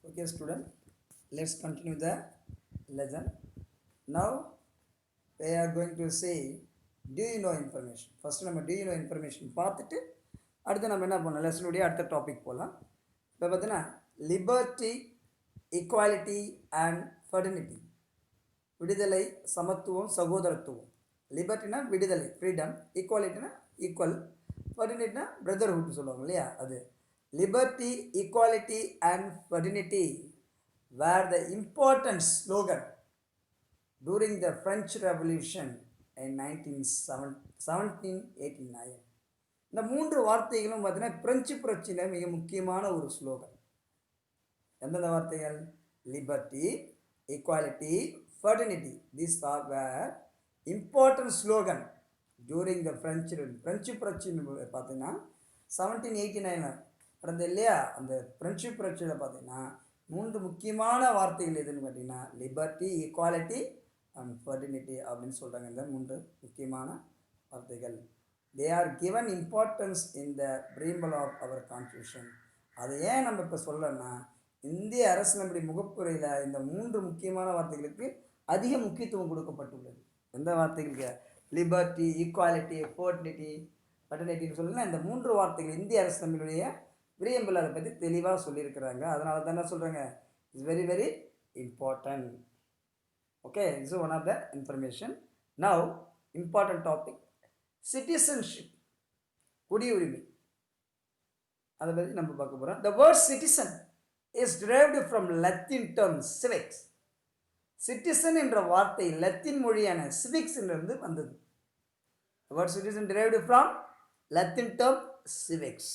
Okay, student, let's continue the lesson. Now we are going to say, do you know information? First நம்ம do you know information பார்த்துட்டு அடுத்து நம்ம என்ன பண்ணலாம், லெசனுடைய அடுத்த டாபிக் போகலாம். இப்போ பார்த்தீங்கன்னா லிபர்ட்டி, ஈக்குவாலிட்டி அண்ட் ஃபெர்டினிட்டி, விடுதலை, சமத்துவம், சகோதரத்துவம். லிபர்ட்டினா விடுதலை, ஃப்ரீடம். ஈக்குவாலிட்டினா ஈக்குவல். ஃபெர்டினிட்டினா பிரதர்ஹுட் சொல்லுவாங்க இல்லையா, அது. Liberty, equality and fraternity were the important slogan during the French Revolution in 1789. இந்த மூன்று வார்த்தைகளும் பார்த்தீங்கன்னா பிரெஞ்சு புரட்சியில் மிக முக்கியமான ஒரு ஸ்லோகன். எந்தெந்த வார்த்தைகள்? Liberty, equality, fraternity. These are very important slogan during the French புரட்சின்னு பார்த்தீங்கன்னா 1789 நடந்தது இல்லையா. அந்த பிரெஞ்சு புரட்சியில் பார்த்தீங்கன்னா மூன்று முக்கியமான வார்த்தைகள் எதுன்னு பார்த்தீங்கன்னா லிபர்ட்டி, ஈக்குவாலிட்டி அண்ட் ஃபெர்டினிட்டி அப்படின்னு சொல்கிறாங்க. இந்த மூன்று முக்கியமான வார்த்தைகள். They are given importance in the preamble of our constitution. அதை ஏன் நம்ம இப்போ சொல்லணும்னா, இந்திய அரசியலமைப்பு முகப்புரையில் இந்த மூன்று முக்கியமான வார்த்தைகளுக்கு அதிக முக்கியத்துவம் கொடுக்கப்பட்டுள்ளது. எந்த வார்த்தைகளுக்கு? லிபர்ட்டி, ஈக்குவாலிட்டி, ஃபெர்டினிட்டின்னு சொல்லலாம். இந்த மூன்று வார்த்தைகள் இந்திய அரசியலமைப்புடைய ப்ரீம்பிள் அதை பற்றி தெளிவாக சொல்லியிருக்கிறாங்க. அதனால தான் என்ன சொல்கிறாங்க, it's very very important. Okay, it's one of the information. Now important topic citizenship, குடியுரிமை. அதை பற்றி நம்ம பார்க்க போகிறோம். The word citizen is derived from Latin term civics. Citizen என்ற வார்த்தை லத்தீன் மொழியான சிவிக்ஸ் இருந்து வந்தது. The word citizen derived from Latin term civics.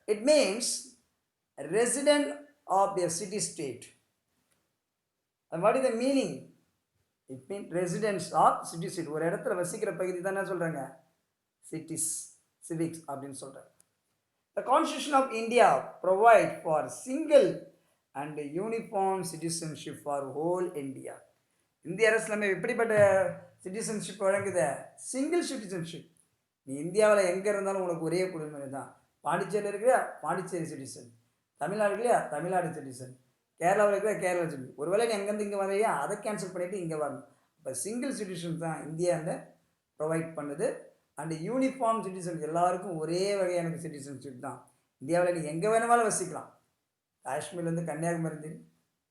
It means resident of a city state. And what is the meaning? It means residents of city state. ஒரு இடத்துல வசிக்கிற பகுதி தான் என்ன சொல்கிறாங்க, cities, civics அப்படின்னு சொல்கிறாங்க. The Constitution of India provide for single and uniform citizenship for whole India. இந்திய அரசியலமைப்பு எப்படிப்பட்ட சிட்டிசன்ஷிப் வழங்குது? Single citizenship. நீ இந்தியாவில் எங்கே இருந்தாலும் உனக்கு ஒரே குடியுரிமை தான். பாண்டிச்சேரியில் இருக்கிற பாண்டிச்சேரி சிட்டிசன், தமிழ்நாடு இல்லையா தமிழ்நாடு சிட்டிசன், கேரளாவில் இருக்கிற கேரளா சிட்டிசன். ஒருவேளை நீ அங்கேருந்து இங்கே வரையா அதை கேன்சல் பண்ணிவிட்டு இங்கே வரணும். இப்போ சிங்கிள் சிட்டிசன் தான் இந்தியா அந்த ப்ரொவைட் பண்ணுது. அண்டு யூனிஃபார்ம் சிட்டிசன், எல்லாருக்கும் ஒரே வகையான சிட்டிசன்ஷிப் தான். இந்தியாவில் நீ எங்கே வேணுமாலும் வசிக்கலாம். காஷ்மீர்லேருந்து கன்னியாகுமரி,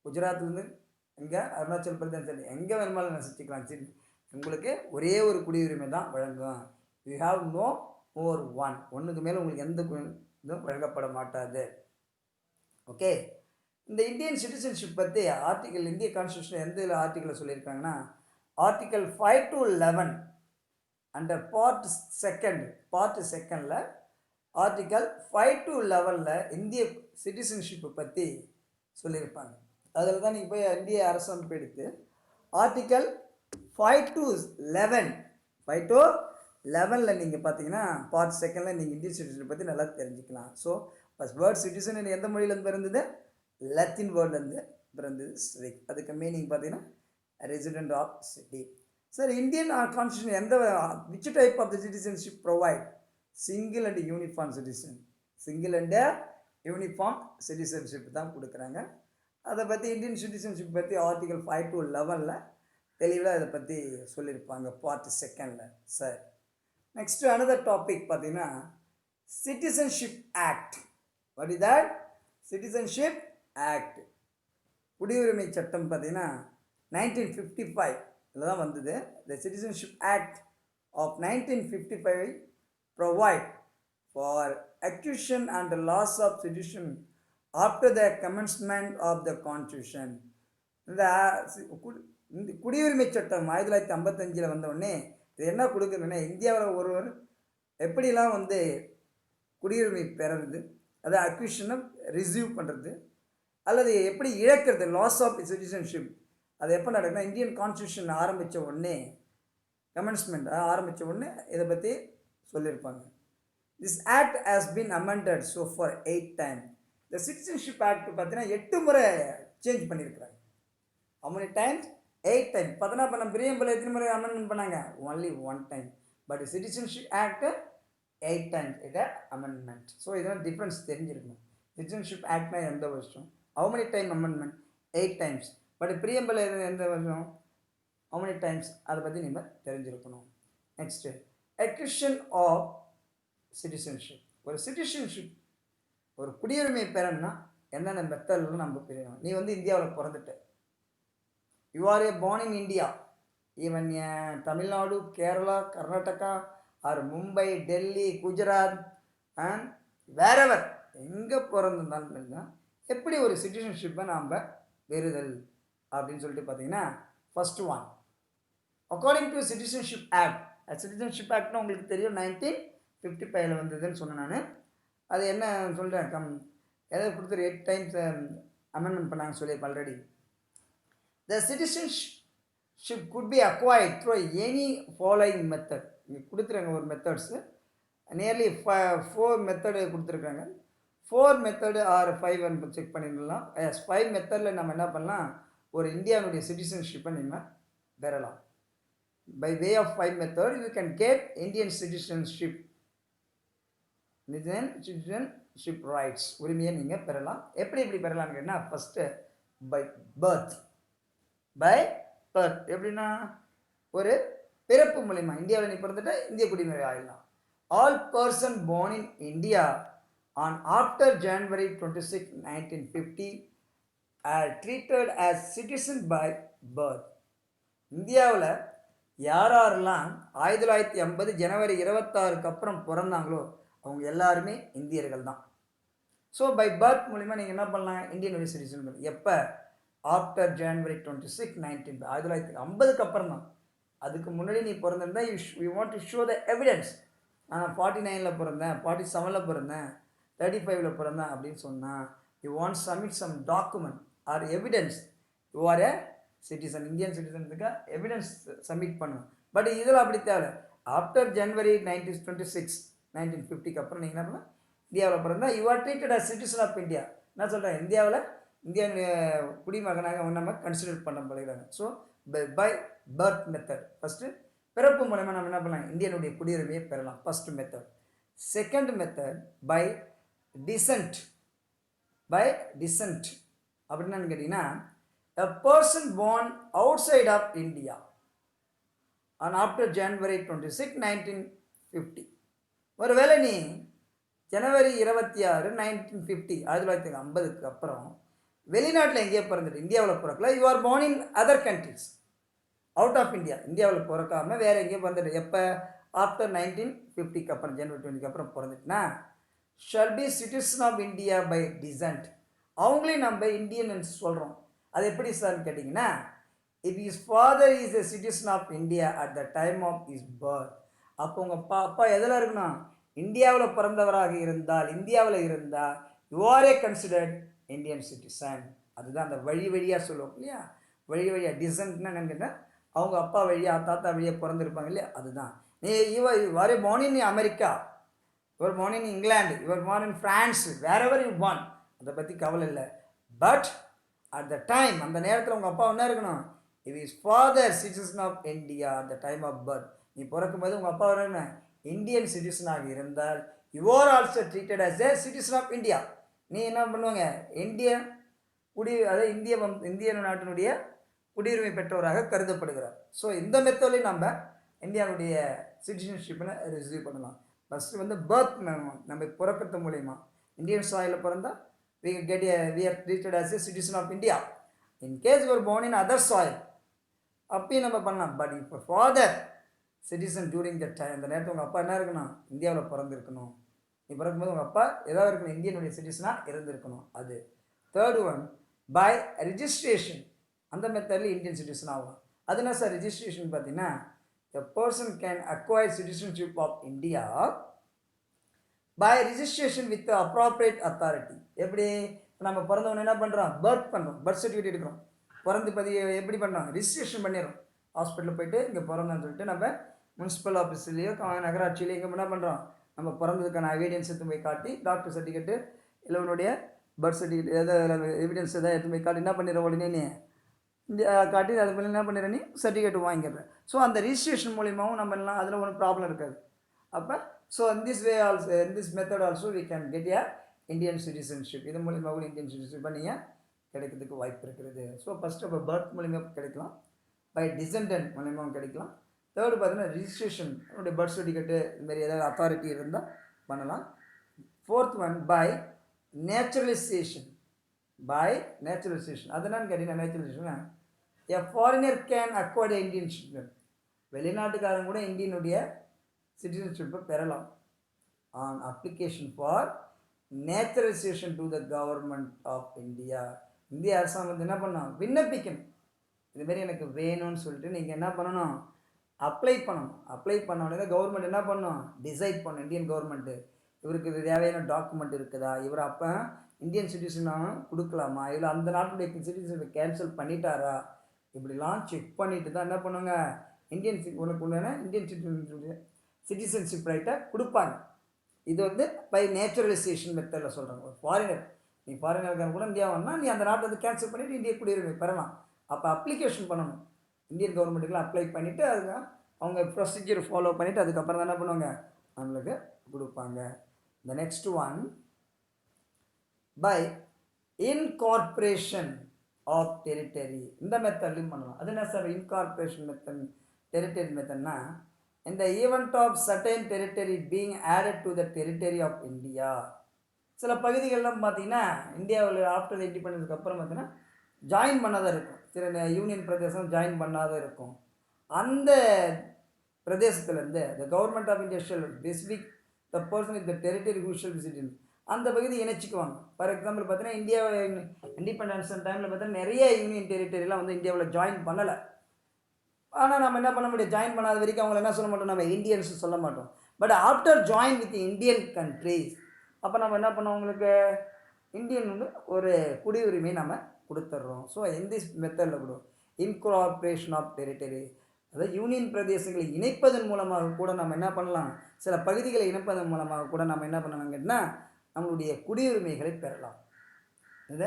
குஜராத்லேருந்து எங்கே அருணாச்சல் பிரதேசம், சரி எங்கே வேணுமாலும் வசிக்கலாம். சரி, உங்களுக்கு ஒரே ஒரு குடியுரிமை தான் வழங்கும். You have no more one. ஒன்றுக்கு மேலே உங்களுக்கு எந்த இதுவும் வழங்கப்பட மாட்டாது. ஓகே, இந்த இந்தியன் சிட்டிசன்ஷிப் பற்றி ஆர்டிக்கல், இந்திய கான்ஸ்டியூஷன் எந்த ஆர்டிக்கலில் சொல்லியிருக்காங்கன்னா ஆர்டிக்கல் 5 to 11 அண்டர் பார்ட் செகண்டில் ஆர்டிக்கல் 5 to 11 இந்திய சிட்டிசன்ஷிப்பை பற்றி சொல்லியிருப்பாங்க. அதில் தான் நீங்கள் போய் இந்திய அரசமைப்பு எடுத்து ஆர்டிக்கல் 5 to 11 நீங்கள் பார்த்தீங்கன்னா பார்ட் செகண்டில் நீங்கள் இந்தியன் சிட்டிசன் பற்றி நல்லா தெரிஞ்சுக்கலாம். ஸோ ஃபஸ்ட் வேர்ட் சிட்டிசன் எந்த மொழியிலேருந்து பிறந்தது? லத்தீன் வேர்ட்லேருந்து பிறந்தது. அதுக்கு மீனிங் பார்த்தீங்கன்னா resident of city. Sir, Indian constitution எந்த which type of the citizenship provide? Single and uniform citizen. Single and uniform citizenship தான் கொடுக்குறாங்க. அதை பற்றி இந்தியன் சிட்டிசன்ஷிப் பற்றி ஆர்டிகல் 5 to 11 தெளிவாக இதை பற்றி சொல்லியிருப்பாங்க பார்ட் செகண்டில். சார், நெக்ஸ்ட்டு அனதர் டாபிக் பார்த்தீங்கன்னா citizenship act. What is that? Citizenship act, குடியுரிமை சட்டம் பார்த்தீங்கன்னா 1955 தான் வந்தது. The citizenship act of 1955 provide for acquisition and loss of citizenship after the commencement of the constitution. இந்த குடியுரிமை சட்டம் 1955 வந்தவுடனே இது என்ன கொடுக்குதுன்னா, இந்தியாவில் ஒருவர் எப்படிலாம் குடியுரிமை பெறுறது, அதை அக்விஷனை ரிசீவ் பண்ணுறது அல்லது எப்படி இழக்கிறது, லாஸ் ஆஃப் சிட்டிசன்ஷிப், அது எப்போ நடக்குதுன்னா இந்தியன் கான்ஸ்டியூஷன் ஆரம்பித்த உடனே, கமென்ஸ்மெண்ட் ஆரம்பித்த உடனே இதை பற்றி சொல்லியிருப்பாங்க. This act has been amended so for 8 times. இந்த சிட்டிசன்ஷிப் ஆக்ட் பார்த்தீங்கன்னா 8 முறை சேஞ்ச் பண்ணியிருக்கிறாங்க. how many times? 8 times. பார்த்தோன்னா இப்போ நம்ம பிரியம்பில் எத்தனை முறை அமெண்ட்மெண்ட் பண்ணாங்க? only 1 time. But citizenship act 8 times இதை அமெண்ட்மெண்ட். ஸோ இதெல்லாம் டிஃப்ரென்ஸ் தெரிஞ்சிருக்கணும். சிட்டிசன்ஷிப் ஆக்ட்னா எந்த வருஷம்? how many time amendment? 8 times. But preamble எந்த வருஷம்? how many times? அதை பற்றி நீங்கள் தெரிஞ்சிருக்கணும். Next acquisition of citizenship. ஒரு சிட்டிசன்ஷிப் ஒரு குடியுரிமை பெறணும்னா என்னென்ன மெத்தடில் நம்ம பெறணும். நீ வந்து இந்தியாவில் பிறந்துட்ட, you are a born in India, even Tamil Nadu, Kerala, Karnataka or Mumbai, Delhi, Gujarat and வேறவர் எங்கே பிறந்திருந்தாலும் தான் எப்படி ஒரு சிட்டிசன்ஷிப்பை நாம் பெறுதல் அப்படின்னு சொல்லிட்டு பார்த்தீங்கன்னா, first one according to citizenship act. Citizenship ஆக்ட்னா உங்களுக்கு தெரியும் 1955 வந்ததுன்னு சொன்னேன் நான். அது என்ன சொல்கிறேன், எதை கொடுத்துரு 8 times அமெண்ட்மெண்ட் பண்ணாங்க சொல்லியிருப்பேன் already. The citizenship could be acquired through any following method. இங்கே கொடுத்துருங்க ஒரு மெத்தட்ஸு, நியர்லி 4 மெத்தடு கொடுத்துருக்காங்க. 4 மெத்தடு ஆர் 5 செக் பண்ணிடலாம். 5 மெத்தடில் நம்ம என்ன பண்ணலாம், ஒரு இந்தியாவுடைய சிட்டிசன்ஷிப்பை நம்ம பெறலாம். By way of 5 method you can get Indian citizenship. Citizenship rights உரிமையை நீங்கள் பெறலாம். எப்படி பெறலாம்னு கேட்டால், ஃபஸ்ட்டு பை பர்த். எப்படின்னா ஒரு பிறப்பு மூலிமா இந்தியாவில் நீ பிறந்துட்டு இந்திய குடியுரிமை ஆகிடலாம். All person born in India on after January 26, 1950 are treated as citizen by birth. இந்தியாவில் யாரெல்லாம் 1950 ஜனவரி 26க்கு அப்புறம் பிறந்தாங்களோ அவங்க எல்லாருமே இந்தியர்கள் தான். ஸோ பை பர்த் மூலிமா நீங்கள் என்ன பண்ணலாம், இந்தியன் சிட்டிசன் பண்ணலாம். எப்போ? ஆஃப்டர் ஜனவரி 26, 1950க்கு அப்புறம் தான். அதுக்கு முன்னாடி நீ பிறந்திருந்தா you want to show the evidence. நான் 49 பிறந்தேன், 47 பிறந்தேன், 35 பிறந்தேன் அப்படின்னு சொன்னால் you want submit some document or evidence you are a citizen, Indian சிட்டிசனுக்கு எவிடன்ஸ் சப்மிட் பண்ணணும். பட் இதில் அப்படி தேவை. ஆஃப்டர் ஜனவரி 1926, 1950க்கு அப்புறம் நீங்கள் என்ன பண்ணலாம், இந்தியாவில் பிறந்தால் you are treated as citizen of India. நான் சொல்கிறேன், இந்தியாவில் இந்தியன் குடிமகனாக நம்ம கன்சிடர் பண்ணப்படுகிறாங்க. So by birth method first பிறப்பு மூலமாக நம்ம என்ன பண்ணலாம், இந்தியனுடைய குடியுரிமையை பெறலாம். First method. Second method by descent. அப்படின்னு கேட்டிங்கன்னா, a person born outside of India on after January 26, 1950. ஒருவேளை நீ ஜனவரி 26, 1950 1950க்கு அப்புறம் வெளிநாட்டில் எங்கேயோ பிறந்துட்டு இந்தியாவில் பிறக்கல, you are born in other countries out of India, இந்தியாவில் பிறக்காமல் வேறு எங்கேயோ பிறந்துட்டு எப்போ ஆஃப்டர் 1950க்கு அப்புறம் ஜனவரி 20க்கு அப்புறம் பிறந்துட்டுனா shall be citizen of India by descent. அவங்களையும் நம்ம இந்தியன் சொல்கிறோம். அது எப்படி சார்னு கேட்டிங்கன்னா, if his father is a citizen of India at the time of his birth. அப்போ உங்கள் அப்பா எதில் இருக்கணும், இந்தியாவில் பிறந்தவராக இருந்தால், இந்தியாவில் இருந்தால் you are A considered Indian citizen. அதுதான் அந்த வழியாக சொல்லுவோம் இல்லையா, வழியாக டிசன்ட்னா என்னன்னு கேட்டால் அவங்க அப்பா வழியாக தாத்தா வழியாக பிறந்திருப்பாங்க இல்லையா, அதுதான். நீ you are a born in America, your born in England, your born in France, wherever you born, அதை பற்றி கவலை இல்லை. பட் அட் த டைம், அந்த நேரத்தில் உங்கள் அப்பா என்ன இருக்கணும், it is father citizen of India at the time of birth. நீ பிறக்கும்போது உங்கள் அப்பா என்ன இந்தியன் சிட்டிசனாக இருந்தால் you are also treated as a citizen of India. நீ என்ன பண்ணுவாங்க, இந்தியன் அதாவது இந்திய நாட்டினுடைய குடியுரிமை பெற்றவராக கருதப்படுகிறார். ஸோ இந்த மெத்தட்லையும் நம்ம இந்தியாவுடைய சிட்டிசன்ஷிப்பில் ரிசீவ் பண்ணலாம். ஃபஸ்ட்டு வந்து பர்த் நம்ம பிறக்கிறது மூலயமா இந்தியன் சாயில் பிறந்தால் we are treated as a citizen of India. In case you are born in other soil, அப்பயும் நம்ம பண்ணலாம். பட் இப்போ father citizen during the time, அந்த நேரத்தில் உங்கள் அப்பா என்ன இருக்கணும், இந்தியாவில் பிறந்திருக்கணும். நீ பிறக்கும்போது உங்கள் அப்பா ஏதாவது இருக்கணும், இந்தியனுடைய சிட்டிசனாக இருந்திருக்கணும். அது தேர்ட் ஒன் பை ரிஜிஸ்ட்ரேஷன். அந்த மெத்தடில் இந்தியன் சிட்டிசன் ஆகும். அது என்ன சார் ரிஜிஸ்ட்ரேஷன் பார்த்தீங்கன்னா, a person can acquire citizenship of India by registration with the appropriate authority. எப்படி நம்ம பிறந்தவொன்னே என்ன பண்ணுறோம், பர்த் பண்ணுறோம், பர்த் சர்டிஃபிகேட் எடுக்கிறோம், பிறந்து எப்படி பண்ணுறோம், ரிஜிஸ்ட்ரேஷன் பண்ணிடுறோம். ஹாஸ்பிட்டலில் போய்ட்டு இங்கே பிறந்தோன்னு சொல்லிட்டு நம்ம முனிசிபல் ஆஃபீஸ்லேயோ நகராட்சியிலையோ இங்கே என்ன பண்ணுறோம், நம்ம பிறந்ததுக்கான எவிடன்ஸ் எடுத்து போய் காட்டி டாக்டர் சர்டிஃபிகேட்டு இல்லை உன்னுடைய பர்த் சர்டிஃபிகேட் எதாவது எவிடன்ஸ் எதாவது எடுத்து போய் காட்டி என்ன பண்ணிடுற உடனே நீ காட்டி அது பண்ணி என்ன பண்ணிடுற, நீ சர்டிஃபிகேட் வாங்கிடுற. ஸோ அந்த ரிஜிஸ்ட்ரேஷன் மூலியமாகவும் நம்ம எல்லாம் அதில் ஒன்றும் ப்ராப்ளம் இருக்காது. அப்போ so in this way also, in this method also we can get a Indian citizenship. இது மூலிமா கூட இந்தியன் சிட்டிசன்ஷிப்பை நீங்கள் கிடைக்கிறதுக்கு வாய்ப்பு இருக்கிறது. ஸோ ஃபஸ்ட்டு இப்போ பர்த் மூலிமா கிடைக்கலாம், பை டிசெண்டன்ட் மூலியமாகவும் கிடைக்கலாம். தேர்டு பார்த்தீங்கன்னா ரிஜிஸ்ட்ரேஷன், என்னுடைய பர்த் சர்டிஃபிகேட்டு இதுமாரி ஏதாவது அத்தாரிட்டி இருந்தால் பண்ணலாம். Fourth one by naturalisation. By naturalisation அது என்னன்னு கேட்டிங்கன்னா, naturalisation a foreigner can acquire Indian citizen. வெளிநாட்டுக்காரங்க கூட இந்தியனுடைய சிட்டிசன்ஷிப்பை பெறலாம் an application for naturalisation to the government of India. இந்திய அரசாங்கம் என்ன பண்ணணும், விண்ணப்பிக்கணும். இதுமாரி எனக்கு வேணும்னு சொல்லிட்டு நீங்கள் என்ன பண்ணணும், அப்ளை பண்ணணும். அப்ளை பண்ண உடனே கவர்மெண்ட் என்ன பண்ணணும், டிசைட் பண்ணணும். இந்தியன் கவர்மெண்ட்டு இவருக்கு இது தேவையான டாக்குமெண்ட் இருக்குதா, இவர் அப்போ இந்தியன் சிட்டிசனாக கொடுக்கலாமா, இல்லை அந்த நாட்டுடைய சிட்டிசனை கேன்சல் பண்ணிட்டாரா, இப்படிலாம் செக் பண்ணிட்டு தான் என்ன பண்ணுவாங்க, உனக்கு உண்டான இந்தியன் சிட்டிசன்ஷிப் ரைட்டை கொடுப்பாங்க. இது வந்து பை நேச்சுரலைசேஷன் மெத்தடில் சொல்கிறாங்க. ஒரு ஃபாரினர், நீ ஃபாரினருக்கான கூட இந்தியா வரணும்னா நீ அந்த நாட்டை வந்து கேன்சல் பண்ணிவிட்டு இந்திய குடியுரிமை பெறலாம். அப்போ அப்ளிகேஷன் பண்ணணும், இந்தியன் கவர்மெண்ட்டுக்குலாம் அப்ளை பண்ணிவிட்டு அதுக்கு அவங்க ப்ரொசீஜர் ஃபாலோ பண்ணிவிட்டு அதுக்கப்புறம் தான் என்ன பண்ணுவாங்க, நம்மளுக்கு கொடுப்பாங்க. The next one by incorporation of territory. இந்த மெத்தட்லையும் பண்ணலாம். அது என்ன சார் இன்கார்பரேஷன் மெத்தட், டெரிட்டரி மெத்தட்னா இந்த event of certain territory being added to the territory of India. சில பகுதிகளெலாம் பார்த்தீங்கன்னா இந்தியாவில் ஆஃப்டர் இண்டிபெண்டன்ஸ்க்கு அப்புறம் பார்த்தீங்கன்னா ஜாயின் பண்ணாதான் இருக்கும், சில யூனியன் பிரதேசம் ஜாயின் பண்ணாதான் இருக்கும். அந்த பிரதேசத்துலேருந்து the government of India shall specific the person with the territory who shall visit அந்த பகுதி இணைச்சிக்குவாங்க. ஃபார் எக்ஸாம்பிள் பார்த்தீங்கன்னா இந்தியா இண்டிபெண்டன்ஸ் டைமில் பார்த்தீங்கன்னா நிறைய யூனியன் டெரிட்டரிலாம் வந்து இந்தியாவில் ஜாயின் பண்ணலை. ஆனால் நம்ம என்ன பண்ண முடியும், ஜாயின் பண்ணாத வரைக்கும் அவங்கள என்ன சொல்ல மாட்டோம், நம்ம இந்தியன்ஸ் சொல்ல மாட்டோம். But after join with Indian countries அப்போ நம்ம என்ன பண்ணோம், அவங்களுக்கு இந்தியன் வந்து ஒரு குடியுரிமையை நம்ம கொடுத்துட்றோம். ஸோ இந்த மெத்தடில் கொடுவோம் இன்கார்பரேஷன் ஆஃப் டெரிட்டரி. அதாவது யூனியன் பிரதேசங்களை இணைப்பதன் மூலமாக கூட நம்ம என்ன பண்ணலாம், சில பகுதிகளை இணைப்பதன் மூலமாக கூட நம்ம என்ன பண்ணலாம் கேட்டால் நம்மளுடைய குடியுரிமைகளை பெறலாம். இந்த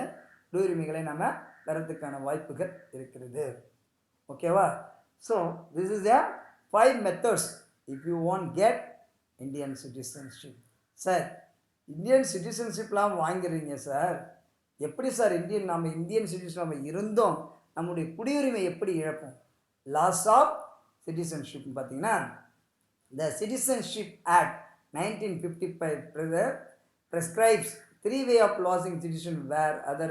குடியுரிமைகளை நம்ம பெறத்துக்கான வாய்ப்புகள் இருக்கிறது. ஓகேவா? So this is the 5 methods if you want get Indian citizenship. Sir Indian சிட்டிசன்ஷிப்லாம் வாங்கிறீங்க சார், எப்படி சார் நம்ம இந்தியன் சிட்டிசன் நம்ம இருந்தோம் நம்முடைய குடியுரிமை எப்படி இழப்போம்? லாஸ் ஆஃப் சிட்டிசன்ஷிப் பார்த்தீங்கன்னா த citizenship act 1955 prescribes 3 ways of losing citizenship where other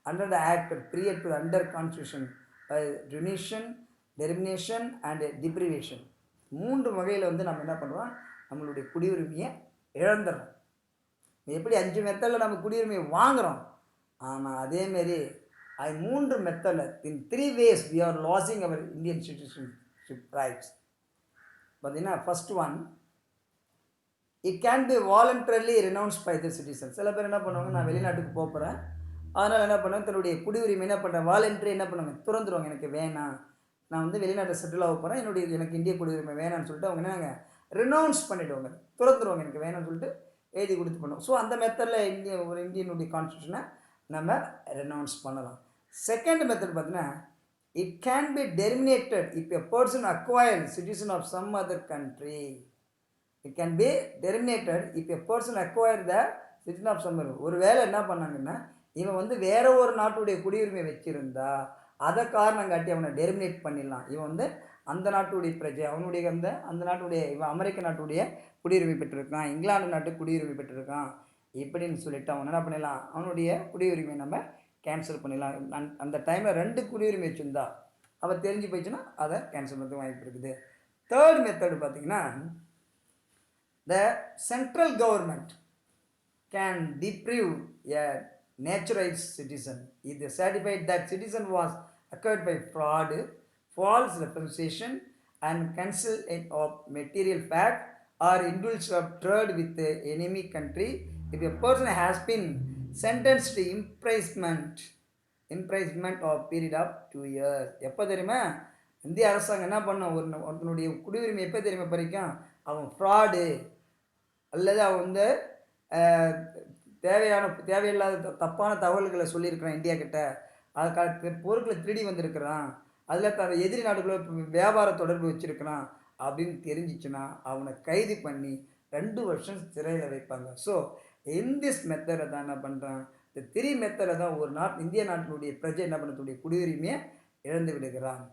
under the act prior to under constitution by remission, derivation and deprivation. 3 வகையில் வந்து நம்ம என்ன பண்ணுறோம், நம்மளுடைய குடியுரிமையை இழந்துடுறோம். எப்படி 5 மெத்தடில் நம்ம குடியுரிமையை வாங்குகிறோம், ஆனால் அதேமாரி 3 மெத்தடில் in 3 ways we are losing our Indian citizenship rights. பார்த்தீங்கன்னா first one, it can be voluntarily renounced by the citizen. சில பேர் என்ன பண்ணுவாங்க, நான் வெளிநாட்டுக்கு போகிறேன் அதனால் என்ன பண்ணுவாங்க, தன்னுடைய குடியுரிமை என்ன பண்ணுறேன் வாலண்டரி என்ன பண்ணுவாங்க துறந்துருவாங்க, எனக்கு வேணாம், நான் வந்து வெளிநாட்டை செட்டில் ஆக போகிறேன், எனக்கு இந்திய குடியுரிமை வேணான்னு சொல்லிட்டு அவங்க என்னங்க ரெனவுன்ஸ் பண்ணிவிடுவாங்க, துறந்துருவாங்க, எனக்கு வேணாம்னு சொல்லிட்டு எழுதி கொடுத்து பண்ணுவோம். ஸோ அந்த மெத்தடில் ஒரு இந்தியனுடைய கான்ஸ்டியூஷனை நம்ம ரெனவுன்ஸ் பண்ணலாம். செகண்ட் மெத்தட் பார்த்தீங்கன்னா it can be terminated if a person acquired citizen of some other country. It can be terminated if a person acquire the citizen of some. ஒரு வேளை என்ன பண்ணாங்கன்னா இவன் வந்து வேற ஒரு நாட்டுடைய குடியுரிமை வச்சிருந்தா அதை காரணம் காட்டி அவனை டெர்மினேட் பண்ணிடலாம். இவன் வந்து அந்த நாட்டுடைய பிரஜை, அவனுடைய அந்த நாட்டுடைய இவன் அமெரிக்க நாட்டுடைய குடியுரிமை பெற்றிருக்கான், இங்கிலாந்து நாட்டு குடியுரிமை பெற்றிருக்கான் இப்படின்னு சொல்லிட்டு அவன் என்ன பண்ணிடலாம், அவனுடைய குடியுரிமை நம்ம கேன்சல் பண்ணிடலாம். அந்த டைமில் 2 குடியுரிமை வச்சுருந்தா அவள் தெரிஞ்சு போயிடுச்சுன்னா அதை கேன்சல் பண்ணுறதுக்கு வாய்ப்பு இருக்குது. தேர்ட் மெத்தடு பார்த்திங்கன்னா the central government can deprive a naturalized citizen if they certified that citizen was acquired by fraud, false representation and concealment of material fact or indulgence of trade with the enemy country. If a person has been sentenced to imprisonment of period of 2 years. எப்போ தெரியுமா, இந்திய அரசாங்கம் என்ன பண்ணும், ஒருத்தனுடைய குடியுரிமை எப்போ தெரியுமா பறிக்கும், அவன் ஃப்ராடு அல்லது அவன் வந்து தேவையில்லாத தப்பான தகவல்களை சொல்லியிருக்கிறான் இந்தியா கிட்ட, அதுக்கான பொருட்களை திருடி வந்திருக்கிறான், அதில் எதிரி நாடுகளோட வியாபார தொடர்பு வச்சுருக்கிறான் அப்படின்னு தெரிஞ்சிச்சுன்னா அவனை கைது பண்ணி 2 வருஷம் சிறையில் வைப்பாங்க. ஸோ இன் திஸ் மெத்தடில் தான் என்ன பண்ணுறான், இந்த 3 மெத்தடில் தான் ஒரு இந்திய நாட்டினுடைய பிரஜை என்ன பண்ணக்கூடிய குடியுரிமையை இழந்து விடுகிறான்.